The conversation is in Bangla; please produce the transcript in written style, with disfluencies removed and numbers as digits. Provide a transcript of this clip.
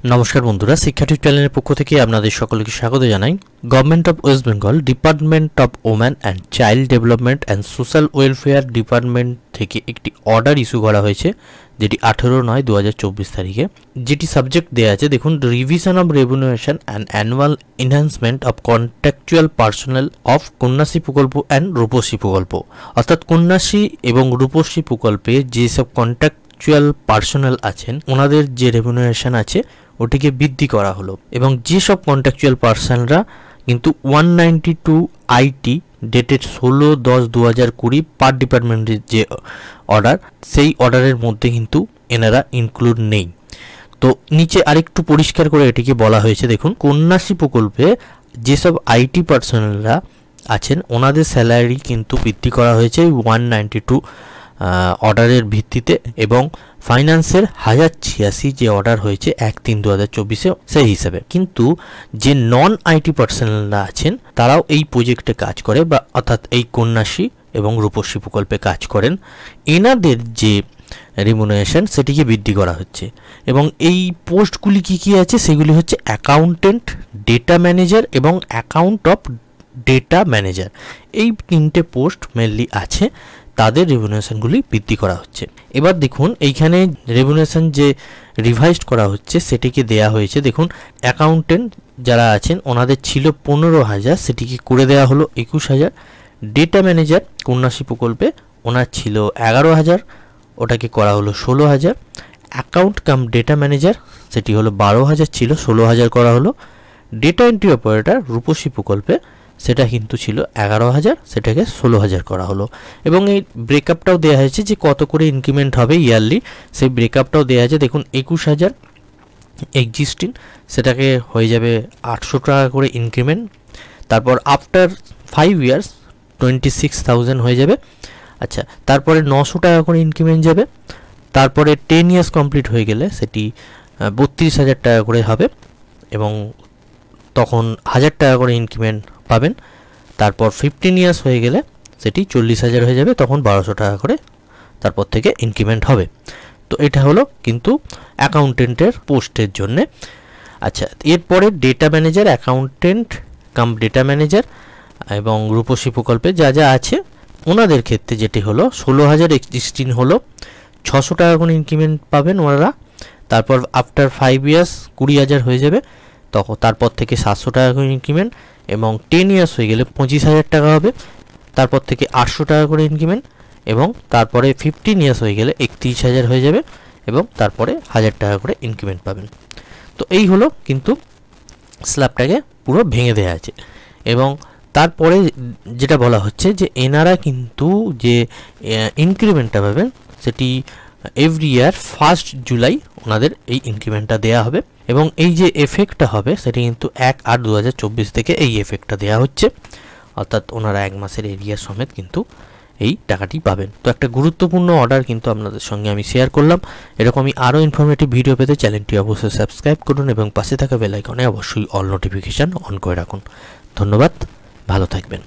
নমস্কার বন্ধুরা, শিক্ষার্থী চ্যানেলের পক্ষ থেকে আপনাদের সকলকে স্বাগত জানাই। Government of West Bengal department of woman and child development and social welfare department থেকে একটি অর্ডার ইস্যু করা হয়েছে, যেটি 18/9/2024 তারিখে। যেটি সাবজেক্ট দেওয়া আছে, দেখুন, revision of remuneration and annual enhancement of contractual personnel of Kanyashree প্রকল্প অ্যান্ড রূপশ্রী প্রকল্প। অর্থাৎ কন্যাশ্রী এবং রূপশ্রী প্রকল্পে যেসব কন্ট্রাকচুয়াল পার্সোনেল আছেন, ওনাদের যে রেভিনিউয়েশন আছে ওটিকে বৃদ্ধি করা হলো। এবং যেসব কন্ট্রাকচুয়াল পার্সনরা কিন্তু 192 আইটি ডেটেড 16/10/2020 পার ডিপার্টমেন্টের যে অর্ডার, সেই অর্ডারের মধ্যে কিন্তু এনারা ইনক্লুড নেই। তো নিচে আরেকটু পরিষ্কার করে এটিকে বলা হয়েছে, দেখুন, কন্যাশ্রী প্রকল্পে যেসব আইটি পার্সোনালরা আছেন ওনাদের স্যালারি কিন্তু বৃদ্ধি করা হয়েছে 192 অর্ডারের ভিত্তিতে, এবং ফাইন্যান্সের 1086 যে অর্ডার হয়েছে 1/3/2024 সেই হিসাবে। কিন্তু যে নন আইটি পার্সোনালরা আছেন তারাও এই প্রজেক্টে কাজ করে, বা অর্থাৎ এই কন্যাশ্রী এবং রূপশ্রী প্রকল্পে কাজ করেন, এনাদের যে রিমুনারেশন সেটিকে বৃদ্ধি করা হচ্ছে। এবং এই পোস্টগুলি কি আছে সেগুলি হচ্ছে অ্যাকাউন্টেন্ট, ডেটা ম্যানেজার এবং অ্যাকাউন্ট অফ ডেটা ম্যানেজার। এই তিনটে পোস্ট মেনলি আছে, তাদের রেভিনিউয়েশনগুলি বৃদ্ধি করা হচ্ছে। এবার দেখুন, এইখানে রেভিনিউয়েশন যে রিভাইজড করা হচ্ছে সেটিকে দেয়া হয়েছে। দেখুন, অ্যাকাউন্টেন্ট যারা আছেন ওনাদের ছিল 15,000, সেটিকে করে দেওয়া হলো 21,000। ডেটা ম্যানেজার কন্যাশ্রী প্রকল্পে ওনার ছিল 11,000, ওটাকে করা হলো 16,000। অ্যাকাউন্ট কাম ডেটা ম্যানেজার সেটি হলো 12,000, ছিল 16,000 করা হলো। ডেটা এন্ট্রি অপারেটর রূপশ্রী প্রকল্পে সেটা কিন্তু ছিল 11,000, সেটাকে 16,000 করা হলো। এবং এই ব্রেকআপটাও দেওয়া হয়েছে যে কত করে ইনক্রিমেন্ট হবে ইয়ারলি, সেই ব্রেকআপটাও দেওয়া আছে। দেখুন, 21,000 এক্সিস্টিং, সেটাকে হয়ে যাবে 800 টাকা করে ইনক্রিমেন্ট। তারপর আফটার 5 ইয়ার্স 26,000 হয়ে যাবে। আচ্ছা, তারপরে 900 টাকা করে ইনক্রিমেন্ট যাবে। তারপরে 10 ইয়ার্স কমপ্লিট হয়ে গেলে সেটি 32,000 টাকা করে হবে, এবং তখন 1,000 টাকা করে ইনক্রিমেন্ট পাবেন। তারপর 15 ইয়ার্স হয়ে গেলে সেটি 40,000 হয়ে যাবে, তখন 1,200 টাকা করে তারপর থেকে ইনক্রিমেন্ট হবে। তো এটা হলো কিন্তু অ্যাকাউন্টেন্টের পোস্টের জন্যে। আচ্ছা, এরপরে ডেটা ম্যানেজার, অ্যাকাউন্টেন্ট কাম ডেটা ম্যানেজার এবং রূপশ্রী প্রকল্পে যা যা আছে ওনাদের ক্ষেত্রে যেটি হলো 16,000 এক্সিস্টিং হলো 600 টাকা করে ইনক্রিমেন্ট পাবেন ওনারা। তারপর আফটার 5 ইয়ার্স 20,000 হয়ে যাবে, তখন তারপর থেকে 700 টাকা করে ইনক্রিমেন্ট, এবং 10 ইয়ার্স হয়ে গেলে 25,000 টাকা হবে। তারপর থেকে 800 টাকা করে ইনক্রিমেন্ট, এবং তারপরে 15 ইয়ার্স হয়ে গেলে 31,000 হয়ে যাবে, এবং তারপরে 1,000 টাকা করে ইনক্রিমেন্ট পাবেন। তো এই হলো কিন্তু স্ল্যাবটাকে পুরো ভেঙে দেওয়া আছে। এবং তারপরে যেটা বলা হচ্ছে যে এনারা কিন্তু যে ইনক্রিমেন্টটা পাবেন সেটি এভরি ইয়ার 1 জুলাই ওনাদের এই ইনক্রিমেন্টটা দেওয়া হবে। এবং এই যে এফেক্টটা হবে সেটি কিন্তু 1/8/2024 থেকে এই এফেক্টটা দেওয়া হচ্ছে, অর্থাৎ ওনারা 1 মাসের এরিয়ার সমেত কিন্তু এই টাকাটি পাবেন। তো একটা গুরুত্বপূর্ণ অর্ডার কিন্তু আপনাদের সঙ্গে আমি শেয়ার করলাম। এরকমই আরও ইনফরমেটিভ ভিডিও পেতে চ্যানেলটি অবশ্যই সাবস্ক্রাইব করুন, এবং পাশে থাকা বেল আইকনে অবশ্যই অল নোটিফিকেশান অন করে রাখুন। ধন্যবাদ, ভালো থাকবেন।